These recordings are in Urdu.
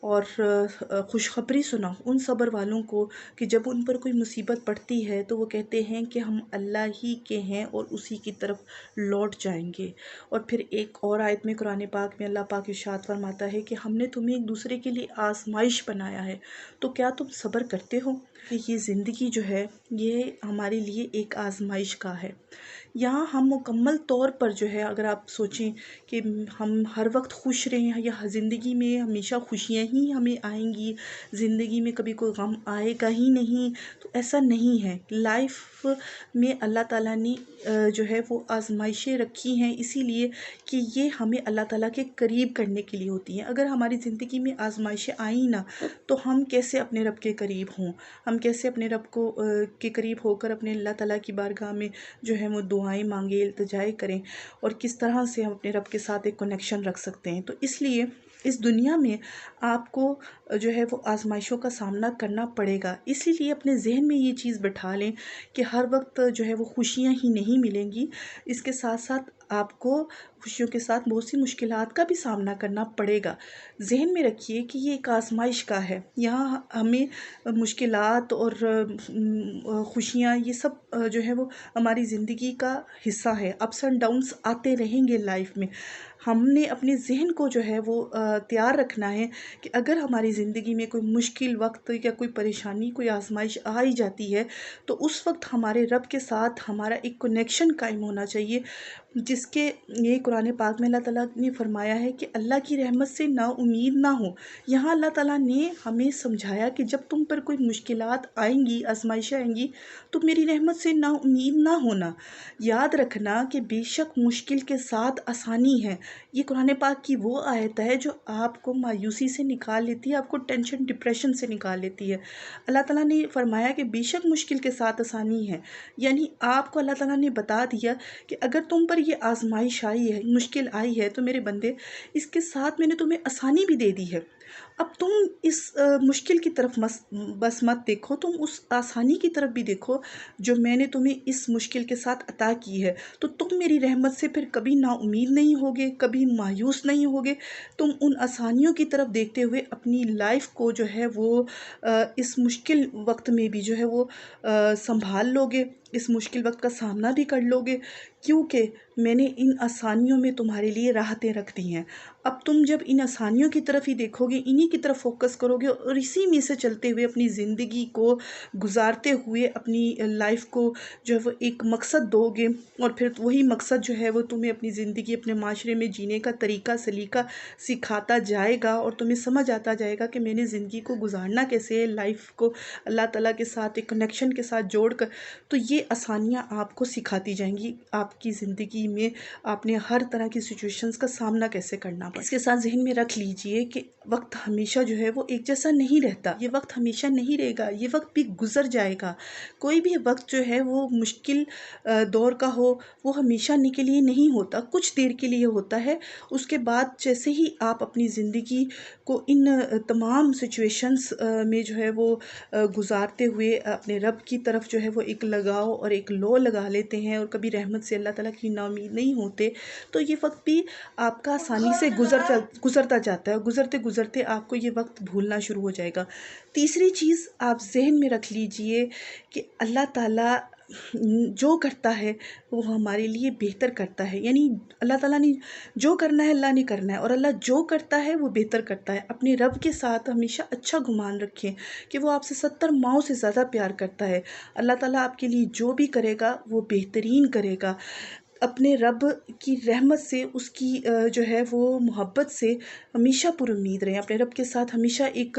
اور خوشخبری سناؤ ان صبر والوں کو کہ جب ان پر کوئی مصیبت پڑتی ہے تو وہ کہتے ہیں کہ ہم اللہ ہی کے ہیں اور اسی کی طرف لوٹ جائیں گے۔ اور پھر ایک اور آیت میں قرآن پاک میں اللہ پاک ارشاد فرماتا ہے کہ ہم نے تمہیں ایک دوسرے کے لیے آزمائش بنایا ہے تو کیا تم صبر کرتے ہو؟ کہ یہ زندگی جو ہے یہ ہمارے لیے ایک آزمائش کا ہے۔ یہاں ہم مکمل طور پر جو ہے اگر آپ سوچیں کہ ہم ہر وقت خوش رہیں یا زندگی میں ہمیشہ خوشیاں ہی ہمیں آئیں گی، زندگی میں کبھی کوئی غم آئے گا ہی نہیں، تو ایسا نہیں ہے۔ لائف میں اللہ تعالیٰ نے جو ہے وہ آزمائشیں رکھی ہیں اسی لیے کہ یہ ہمیں اللہ تعالیٰ کے قریب کرنے کے لیے ہوتی ہیں۔ اگر ہماری زندگی میں آزمائشیں آئیں نا تو ہم کیسے اپنے رب کے قریب ہوں، ہم کیسے اپنے رب کو کے قریب ہو کر اپنے اللہ تعالیٰ کی بارگاہ میں جو ہے وہ دعائیں مانگیں، التجائیں کریں، اور کس طرح سے ہم اپنے رب کے ساتھ ایک کنیکشن رکھ سکتے ہیں۔ تو اس لیے اس دنیا میں آپ کو جو ہے وہ آزمائشوں کا سامنا کرنا پڑے گا، اسی لیے اپنے ذہن میں یہ چیز بٹھا لیں کہ ہر وقت جو ہے وہ خوشیاں ہی نہیں ملیں گی، اس کے ساتھ ساتھ آپ کو خوشیوں کے ساتھ بہت سی مشکلات کا بھی سامنا کرنا پڑے گا۔ ذہن میں رکھیے کہ یہ ایک آزمائش کا ہے، یہاں ہمیں مشکلات اور خوشیاں یہ سب جو ہے وہ ہماری زندگی کا حصہ ہے۔ اپس اینڈ ڈاؤنس آتے رہیں گے لائف میں۔ ہم نے اپنے ذہن کو جو ہے وہ تیار رکھنا ہے کہ اگر ہماری زندگی میں کوئی مشکل وقت یا کوئی پریشانی، کوئی آزمائش آئی جاتی ہے تو اس وقت ہمارے رب کے ساتھ ہمارا ایک کنیکشن قائم ہونا چاہیے، جس کے یہ قرآن پاک میں اللہ تعالیٰ نے فرمایا ہے کہ اللہ کی رحمت سے نا امید نہ ہو۔ یہاں اللہ تعالیٰ نے ہمیں سمجھایا کہ جب تم پر کوئی مشکلات آئیں گی، آزمائشیں آئیں گی تو میری رحمت سے نا امید نہ ہونا۔ یاد رکھنا کہ بے شک مشکل کے ساتھ آسانی ہے۔ یہ قرآن پاک کی وہ آیت ہے جو آپ کو مایوسی سے نکال لیتی ہے، آپ کو ٹینشن ڈپریشن سے نکال لیتی ہے۔ اللہ تعالیٰ نے فرمایا کہ بے شک مشکل کے ساتھ آسانی ہے، یعنی آپ کو اللہ تعالیٰ نے بتا دیا کہ اگر تم پر یہ آزمائش آئی ہے، مشکل آئی ہے تو میرے بندے اس کے ساتھ میں نے تمہیں آسانی بھی دے دی ہے۔ اب تم اس مشکل کی طرف بس مت دیکھو، تم اس آسانی کی طرف بھی دیکھو جو میں نے تمہیں اس مشکل کے ساتھ عطا کی ہے، تو تم میری رحمت سے پھر کبھی نا امید نہیں ہوگے، کبھی مایوس نہیں ہوگے۔ تم ان آسانیوں کی طرف دیکھتے ہوئے اپنی لائف کو جو ہے وہ اس مشکل وقت میں بھی جو ہے وہ سنبھال لو گے، اس مشکل وقت کا سامنا بھی کر لو گے، کیونکہ میں نے ان آسانیوں میں تمہارے لیے راحتیں رکھ دی ہیں۔ اب تم جب ان آسانیوں کی طرف ہی دیکھو گے، انہی کی طرف فوکس کرو گے اور اسی میں سے چلتے ہوئے اپنی زندگی کو گزارتے ہوئے اپنی لائف کو جو ہے وہ ایک مقصد دو گے، اور پھر وہی مقصد جو ہے وہ تمہیں اپنی زندگی، اپنے معاشرے میں جینے کا طریقہ سلیقہ سکھاتا جائے گا، اور تمہیں سمجھ آتا جائے گا کہ میں نے زندگی کو گزارنا کیسے ہے، لائف کو اللہ تعالیٰ کے ساتھ ایک کنیکشن کے ساتھ جوڑ کر۔ تو یہ آسانیاں آپ کو سکھاتی جائیں گی آپ کی زندگی میں آپ نے ہر طرح کی سچویشنز کا سامنا کیسے کرنا پڑے۔ اس کے ساتھ ذہن میں رکھ لیجئے کہ وقت ہمیشہ جو ہے وہ ایک جیسا نہیں رہتا، یہ وقت ہمیشہ نہیں رہے گا، یہ وقت بھی گزر جائے گا۔ کوئی بھی وقت جو ہے وہ مشکل دور کا ہو وہ ہمیشہ کے لیے نہیں ہوتا، کچھ دیر کے لیے ہوتا ہے۔ اس کے بعد جیسے ہی آپ اپنی زندگی کو ان تمام سچویشنز میں جو ہے وہ گزارتے ہوئے اپنے رب کی طرف جو ہے وہ ایک لگاؤ اور ایک لو لگا لیتے ہیں، اور کبھی رحمت سے اللہ تعالیٰ کی ناامید نہیں ہوتے، تو یہ وقت بھی آپ کا آسانی سے گزرتا جاتا ہے، گزرتے گزرتے آپ کو یہ وقت بھولنا شروع ہو جائے گا۔ تیسری چیز آپ ذہن میں رکھ لیجئے کہ اللہ تعالیٰ جو کرتا ہے وہ ہمارے لیے بہتر کرتا ہے، یعنی اللہ تعالیٰ نے جو کرنا ہے اللہ نے کرنا ہے، اور اللہ جو کرتا ہے وہ بہتر کرتا ہے۔ اپنے رب کے ساتھ ہمیشہ اچھا گمان رکھیں کہ وہ آپ سے 70 ماؤں سے زیادہ پیار کرتا ہے۔ اللہ تعالیٰ آپ کے لیے جو بھی کرے گا وہ بہترین کرے گا۔ اپنے رب کی رحمت سے، اس کی جو ہے وہ محبت سے ہمیشہ پر امید رہیں، اپنے رب کے ساتھ ہمیشہ ایک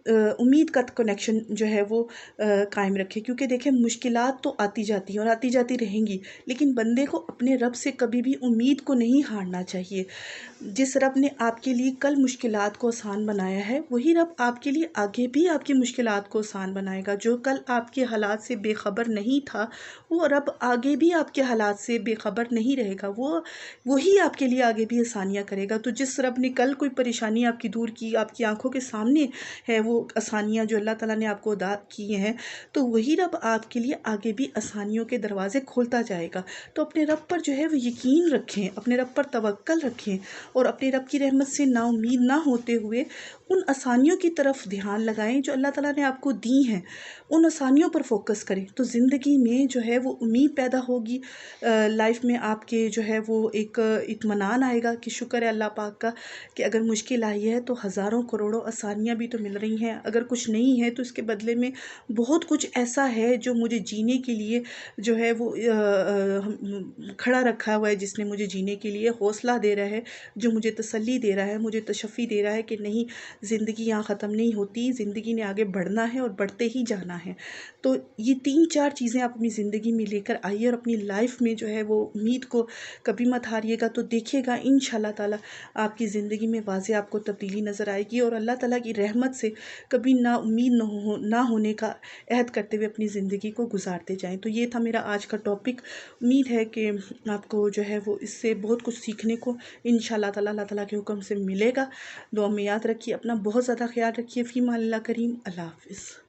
امید کا کنیکشن جو ہے وہ قائم رکھیں، کیونکہ دیکھیں مشکلات تو آتی جاتی ہیں اور آتی جاتی رہیں گی، لیکن بندے کو اپنے رب سے کبھی بھی امید کو نہیں ہارنا چاہیے۔ جس رب نے آپ کے لیے کل مشکلات کو آسان بنایا ہے وہی رب آپ کے لیے آگے بھی آپ کی مشکلات کو آسان بنائے گا۔ جو کل آپ کے حالات سے بے خبر نہیں تھا وہ رب آگے بھی آپ کے حالات سے بے خبر نہیں رہے گا، وہی آپ کے لیے آگے بھی آسانیاں کرے گا۔ تو جس رب نے کل کوئی پریشانی آپ کی دور کی، آپ کی آنکھوں کے سامنے ہے وہ آسانیاں جو اللہ تعالیٰ نے آپ کو عطا کی ہیں، تو وہی رب آپ کے لیے آگے بھی آسانیوں کے دروازے کھولتا جائے گا۔ تو اپنے رب پر جو ہے وہ یقین رکھیں، اپنے رب پر توکل رکھیں، اور اپنے رب کی رحمت سے نا امید نہ ہوتے ہوئے ان آسانیوں کی طرف دھیان لگائیں جو اللہ تعالیٰ نے آپ کو دی ہیں، ان آسانیوں پر فوکس کریں، تو زندگی میں جو ہے وہ امید پیدا ہوگی، لائف میں آپ کے جو ہے وہ ایک اطمینان آئے گا کہ شکر ہے اللہ پاک کا کہ اگر مشکل آئی ہے تو ہزاروں کروڑوں آسانیاں بھی تو مل رہی ہیں، اگر کچھ نہیں ہے تو اس کے بدلے میں بہت کچھ ایسا ہے جو مجھے جینے کے لیے جو ہے وہ کھڑا رکھا ہوا ہے، جس نے مجھے جینے کے لیے حوصلہ دے رہا ہے، جو مجھے تسلی دے رہا ہے، مجھے تشفی دے رہا ہے کہ نہیں، زندگی یہاں ختم نہیں ہوتی، زندگی نے آگے بڑھنا ہے اور بڑھتے ہی جانا ہے۔ تو یہ 3-4 چیزیں آپ اپنی زندگی میں لے کر آئیے اور اپنی لائف میں جو ہے وہ امید کو کبھی مت ہاریے گا، تو دیکھیے گا انشاءاللہ تعالی آپ کی زندگی میں واضح آپ کو تبدیلی نظر آئے گی، اور اللہ تعالیٰ کی رحمت سے کبھی نا امید نہ ہونے کا عہد کرتے ہوئے اپنی زندگی کو گزارتے جائیں۔ تو یہ تھا میرا آج کا ٹاپک، امید ہے کہ آپ کو جو ہے وہ اس سے بہت کچھ سیکھنے کو انشاءاللہ تعالیٰ اللہ تعالیٰ کے حکم سے ملے گا۔ دعا میں یاد رکھیے، اپنا بہت زیادہ خیال رکھیے، فی امان اللہ کریم، اللہ حافظ۔